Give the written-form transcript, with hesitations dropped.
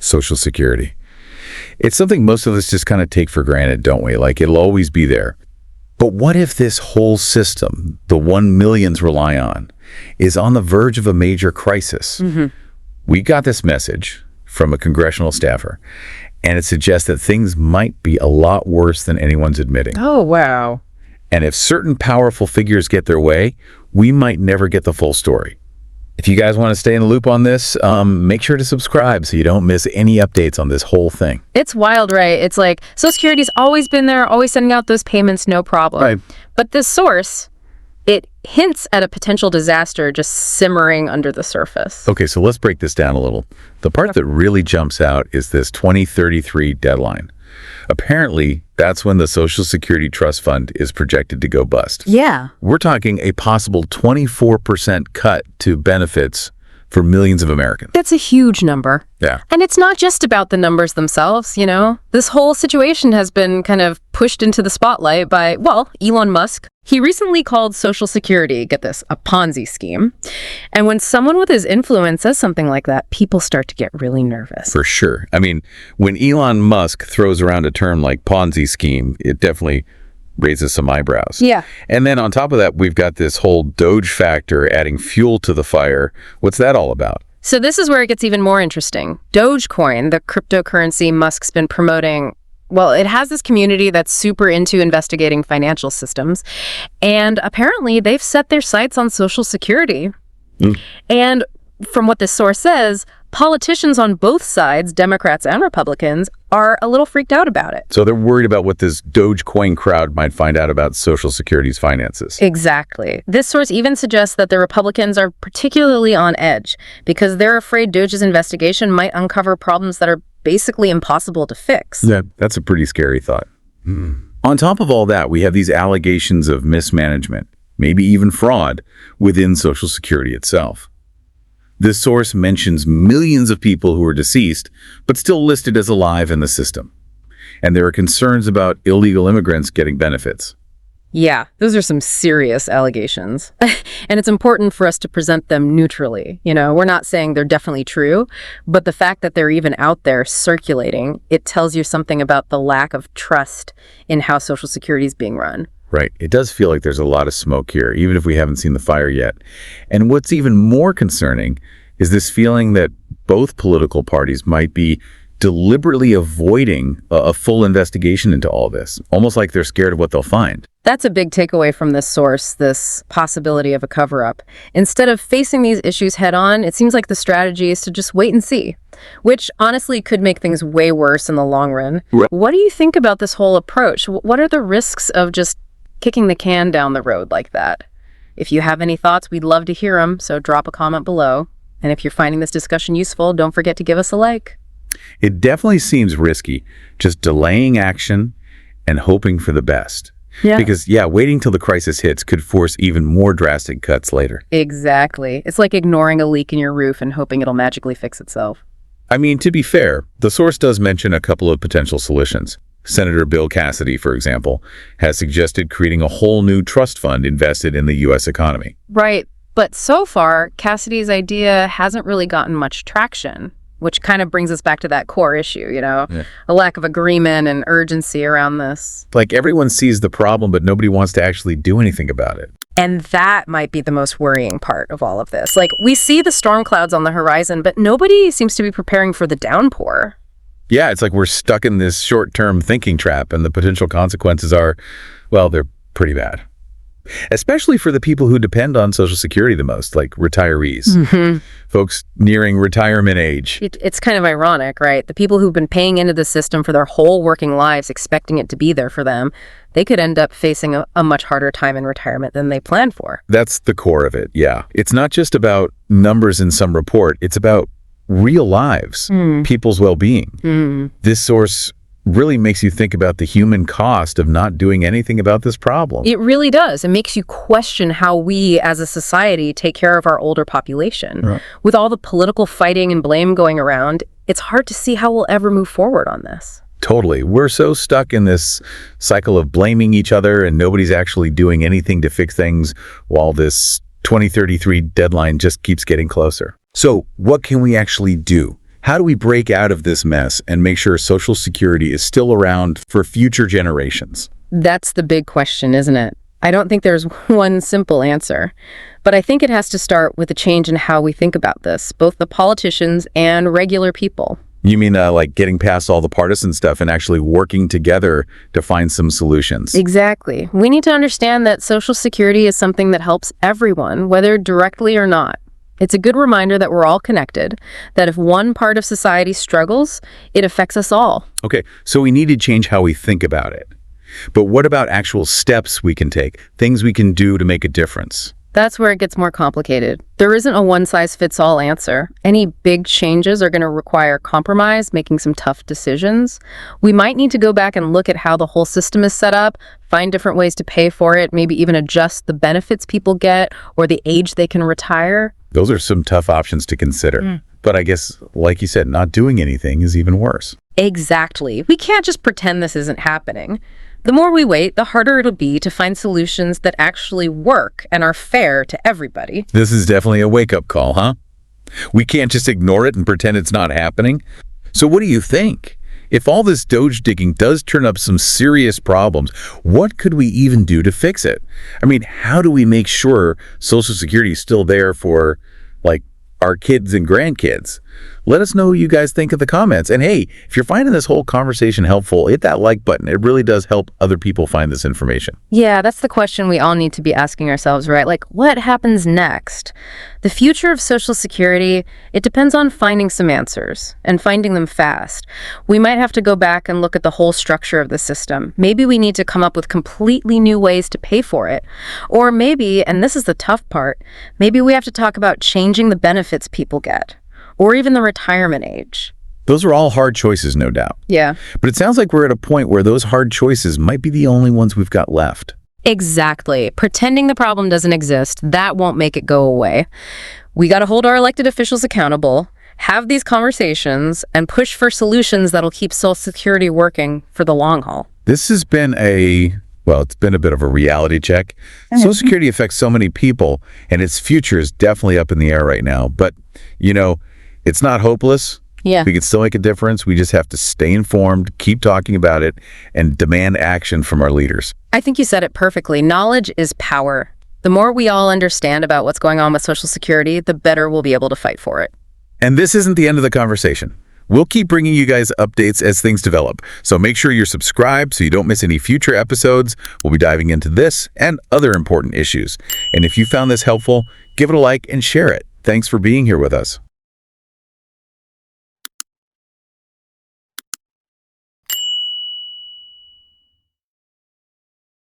Social Security. It's something most of us just kind of take for granted, don't we? Like, it'll always be there. But what if this whole system, the one millions rely on, is on the verge of a major crisis? We got this message from a congressional staffer, and it suggests that things might be a lot worse than anyone's admitting. Oh, wow. And if certain powerful figures get their way, we might never get the full story. If you guys want to stay in the loop on this, make sure to subscribe so you don't miss any updates on this whole thing. It's wild, right? It's like Social Security's always been there, always sending out those payments, no problem. Right. But this source, it hints at a potential disaster just simmering under the surface. Okay, so let's break this down a little. The part that really jumps out is this 2033 deadline. Apparently, that's when the Social Security Trust Fund is projected to go bust. Yeah. We're talking a possible 24% cut to benefits for millions of Americans. That's a huge number. Yeah. And it's not just about the numbers themselves, you know? This whole situation has been kind of pushed into the spotlight by, well, Elon Musk. He recently called Social Security, get this, a Ponzi scheme. And when someone with his influence says something like that, people start to get really nervous. For sure. I mean, when Elon Musk throws around a term like Ponzi scheme, it definitely raises some eyebrows. Yeah. And then on top of that, we've got this whole Doge factor adding fuel to the fire. What's that all about? So this is where it gets even more interesting. Dogecoin, the cryptocurrency Musk's been promoting, well, it has this community that's super into investigating financial systems. And apparently they've set their sights on Social Security. And from what this source says, politicians on both sides, Democrats and Republicans, are a little freaked out about it. So they're worried about what this Dogecoin crowd might find out about Social Security's finances. Exactly. This source even suggests that the Republicans are particularly on edge because they're afraid Doge's investigation might uncover problems that are basically impossible to fix. Yeah, that's a pretty scary thought. On top of all that, we have these allegations of mismanagement, maybe even fraud, within Social Security itself. This source mentions millions of people who are deceased, but still listed as alive in the system. And there are concerns about illegal immigrants getting benefits. Yeah, those are some serious allegations. And it's important for us to present them neutrally. You know, we're not saying they're definitely true, but the fact that they're even out there circulating, it tells you something about the lack of trust in how Social Security is being run. Right. It does feel like there's a lot of smoke here, even if we haven't seen the fire yet. And what's even more concerning is this feeling that both political parties might be deliberately avoiding a full investigation into all this, almost like they're scared of what they'll find. That's a big takeaway from this source, this possibility of a cover-up. Instead of facing these issues head-on, it seems like the strategy is to just wait and see, which honestly could make things way worse in the long run. Right. What do you think about this whole approach? What are the risks of just kicking the can down the road like that? If you have any thoughts, we'd love to hear them, so drop a comment below. And if you're finding this discussion useful, don't forget to give us a like. It definitely seems risky, just delaying action and hoping for the best. Yeah. Because, waiting till the crisis hits could force even more drastic cuts later. Exactly. It's like ignoring a leak in your roof and hoping it'll magically fix itself. I mean, to be fair, the source does mention a couple of potential solutions. Senator Bill Cassidy, for example, has suggested creating a whole new trust fund invested in the U.S. economy. Right. But so far, Cassidy's idea hasn't really gotten much traction, which kind of brings us back to that core issue, you know, a lack of agreement and urgency around this. Like, everyone sees the problem, but nobody wants to actually do anything about it. And that might be the most worrying part of all of this. Like, we see the storm clouds on the horizon, but nobody seems to be preparing for the downpour. Yeah, it's like we're stuck in this short-term thinking trap, and the potential consequences are, well, they're pretty bad. Especially for the people who depend on Social Security the most, like retirees, folks nearing retirement age. It's kind of ironic, right? The people who've been paying into the system for their whole working lives, expecting it to be there for them, they could end up facing a much harder time in retirement than they planned for. That's the core of it, yeah. It's not just about numbers in some report. It's about real lives, people's well-being. This source really makes you think about the human cost of not doing anything about this problem. It really does. It makes you question how we as a society take care of our older population. Right. With all the political fighting and blame going around, it's hard to see how we'll ever move forward on this. Totally. We're so stuck in this cycle of blaming each other, and nobody's actually doing anything to fix things while this 2033 deadline just keeps getting closer. So what can we actually do? How do we break out of this mess and make sure Social Security is still around for future generations? That's the big question, isn't it? I don't think there's one simple answer, but I think it has to start with a change in how we think about this, both the politicians and regular people. You mean like getting past all the partisan stuff and actually working together to find some solutions? Exactly. We need to understand that Social Security is something that helps everyone, whether directly or not. It's a good reminder that we're all connected, that if one part of society struggles, it affects us all. Okay, so we need to change how we think about it. But what about actual steps we can take, things we can do to make a difference? That's where it gets more complicated. There isn't a one-size-fits-all answer. Any big changes are going to require compromise, making some tough decisions. We might need to go back and look at how the whole system is set up, find different ways to pay for it, maybe even adjust the benefits people get or the age they can retire. Those are some tough options to consider. But I guess, like you said, not doing anything is even worse. Exactly. We can't just pretend this isn't happening. The more we wait, the harder it'll be to find solutions that actually work and are fair to everybody. This is definitely a wake-up call, huh? We can't just ignore it and pretend it's not happening. So what do you think? If all this Doge digging does turn up some serious problems, what could we even do to fix it? I mean, how do we make sure Social Security is still there for, like, our kids and grandkids? Let us know what you guys think in the comments. And hey, if you're finding this whole conversation helpful, hit that like button. It really does help other people find this information. Yeah, that's the question we all need to be asking ourselves, right? Like, what happens next? The future of Social Security, it depends on finding some answers and finding them fast. We might have to go back and look at the whole structure of the system. Maybe we need to come up with completely new ways to pay for it. Or maybe, and this is the tough part, maybe we have to talk about changing the benefits people get, or even the retirement age. Those are all hard choices, no doubt. Yeah. But it sounds like we're at a point where those hard choices might be the only ones we've got left. Exactly. Pretending the problem doesn't exist, that won't make it go away. We got to hold our elected officials accountable, have these conversations, and push for solutions that'll keep Social Security working for the long haul. This has been it's been a bit of a reality check. Social Security affects so many people, and its future is definitely up in the air right now. But, it's not hopeless. Yeah. We can still make a difference. We just have to stay informed, keep talking about it, and demand action from our leaders. I think you said it perfectly. Knowledge is power. The more we all understand about what's going on with Social Security, the better we'll be able to fight for it. And this isn't the end of the conversation. We'll keep bringing you guys updates as things develop. So make sure you're subscribed so you don't miss any future episodes. We'll be diving into this and other important issues. And if you found this helpful, give it a like and share it. Thanks for being here with us.